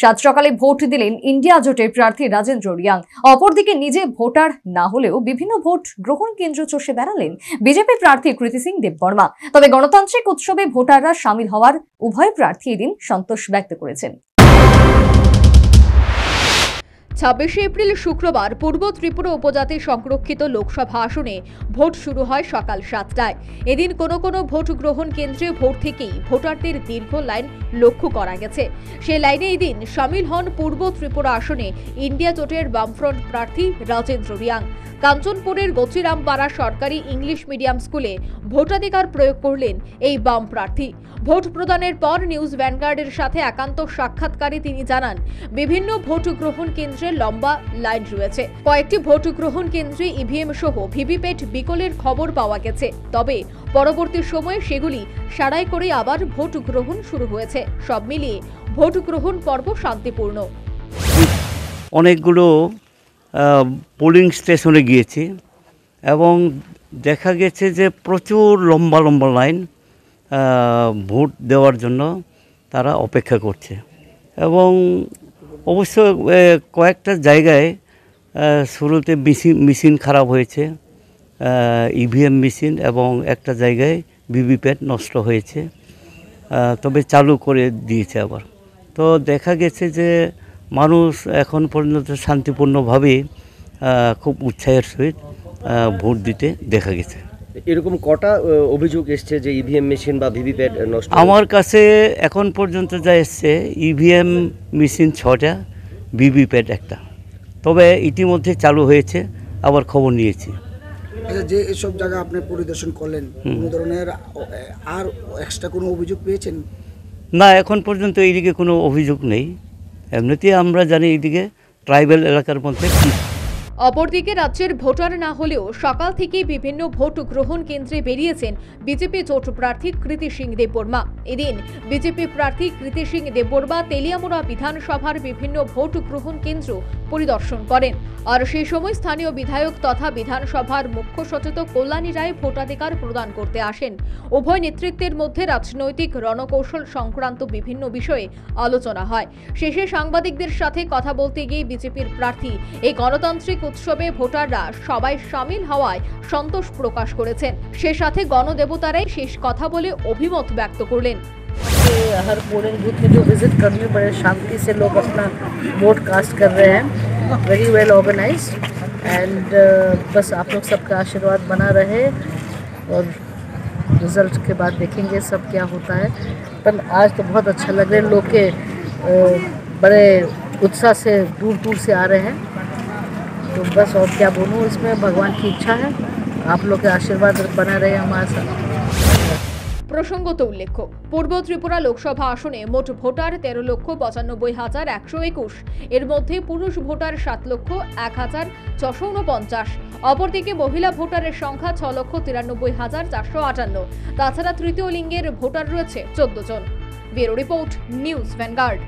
সাত সকালে ভোট দিলেন ইন্ডিয়া জোটের প্রার্থী রাজেন্দ্র রিয়াং। অপরদিকে নিজে ভোটার না হলেও বিভিন্ন ভোট গ্রহণ কেন্দ্র চষে বেড়ালেন বিজেপি প্রার্থী কৃতি সিং দেববর্মা। তবে গণতান্ত্রিক উৎসবে ভোটাররা সামিল হওয়ার উভয় প্রার্থী এদিন সন্তোষ ব্যক্ত করেছেন। 26 এপ্রিল শুক্রবার পূর্ব ত্রিপুরা উপজাতি সংরক্ষিত লোকসভা আসনে ভোট শুরু হয় সকাল 7টায়। এদিন কোনো ভোট গ্রহণ কেন্দ্রে ভোর থেকেই ভোটারদের দীর্ঘ লাইন লক্ষ্য করা গেছে। সেই লাইনে এদিন সামিল হন পূর্ব ত্রিপুরা আসনে ইন্ডিয়া জোটের বামফ্রন্ট প্রার্থী রাজেন্দ্র রিয়াং। কাঞ্চনপুরের গচিরামপাড়া সরকারি ইংলিশ মিডিয়াম স্কুলে ভোটাধিকার প্রয়োগ করলেন এই বাম প্রার্থী। ভোট প্রদানের পর নিউজ ভ্যানগার্ডের সাথে একান্ত সাক্ষাৎকারে তিনি জানান, বিভিন্ন ভোট গ্রহণ কেন্দ্রে লম্বা লাইন রয়েছে। কয়েকটি ভোট গ্রহণ কেন্দ্রে ইভিএম সহ ভিভিপ্যাট বিকলের খবর পাওয়া গেছে। তবে পরবর্তী সময়ে সেগুলি সারাই করে আবার ভোট গ্রহণ শুরু হয়েছে। সব মিলিয়ে ভোট গ্রহণ পর্ব শান্তিপূর্ণ। অনেকগুলো পোলিং স্টেশনে গিয়েছি এবং দেখা গেছে যে প্রচুর লম্বা লম্বা লাইন ভোট দেওয়ার জন্য তারা অপেক্ষা করছে। এবং অবশ্য কয়েকটা জায়গায় শুরুতে মেশিন খারাপ হয়েছে, ইভিএম মেশিন, এবং একটা জায়গায় ভিভিপ্যাট নষ্ট হয়েছে, তবে চালু করে দিয়েছে আবার। তো দেখা গেছে যে মানুষ এখন পর্যন্ত শান্তিপূর্ণভাবে খুব উৎসাহের সহিত ভোট দিতে দেখা গেছে। এরকম কটা অভিযোগ এসছে যে ইভিএম মেশিন বা ভিভিপ্যাট নষ্ট? আমার কাছে এখন পর্যন্ত যা এসছে, ইভিএম মেশিন 6টা, ভিভিপ্যাট একটা, তবে ইতিমধ্যে চালু হয়েছে, আবার খবর নিয়েছি। আচ্ছা, যে এসব জায়গা আপনি পরিদর্শন করলেন, কোনো ধরনের আর এক্সট্রা কোনো অভিযোগ পেয়েছেন? না, এখন পর্যন্ত এইদিকে কোনো অভিযোগ নেই। এমনিতেই আমরা জানি এইদিকে ট্রাইবাল এলাকার মধ্যে। অপরদিকে রাজ্যের ভোটার না হলেও সকাল থেকে বিভিন্ন ভোট গ্রহণ কেন্দ্রে বেরিয়েছেন বিজেপি জোট প্রার্থী কৃতি সিং দেববর্মা। এদিন বিজেপি প্রার্থী কৃতি সিং দেববর্মা তেলিয়ামুড়া বিধানসভার বিভিন্ন ভোট গ্রহণ কেন্দ্র পরিদর্শন করেন। আর সেই সময় স্থানীয় বিধায়ক তথা বিধানসভার মুখ্য সচেতক কল্যাণী রায় ভোটাধিকার প্রদান করতে আসেন। উভয় নেতৃত্বের মধ্যে রাজনৈতিক রণকৌশল সংক্রান্ত বিভিন্ন বিষয়ে আলোচনা হয়। শেষে সাংবাদিকদের সাথে কথা বলতে গিয়ে বিজেপির প্রার্থী এই গণতান্ত্রিক উৎসবে ভোটাররা সবাই সামিল হওয়ায় সন্তোষ প্রকাশ করেছেন। সে সাথে গণদেবতারাই শেষ কথা বলে অভিমত ব্যক্ত করলেন। हर पोलिंग बूथ में जो विजिट करने बड़े शांति से लोग अपना वोट कास्ट कर रहे हैं, वेरी वेल ऑर्गेनाइज्ड, एंड बस आप लोग सबका आशीर्वाद बना रहे और रिजल्ट के बाद देखेंगे सब क्या होता है। पर आज तो बहुत अच्छा लग रहा है, लोग के बड़े उत्साह से दूर दूर से आ रहे हैं। तो बस और क्या बोलूँ, इसमें भगवान की इच्छा है, आप लोग के आशीर्वाद बना रहे हमारे साथ। প্রসঙ্গত উল্লেখ্য, পূর্ব ত্রিপুরা লোকসভা আসনে মোট ভোটার 13,95,121। এর মধ্যে পুরুষ ভোটার 7,01,649। অপরদিকে মহিলা ভোটারের সংখ্যা 6,93,458। তাছাড়া তৃতীয় লিঙ্গের ভোটার রয়েছে 14 জন। Bureau report, news vanguard.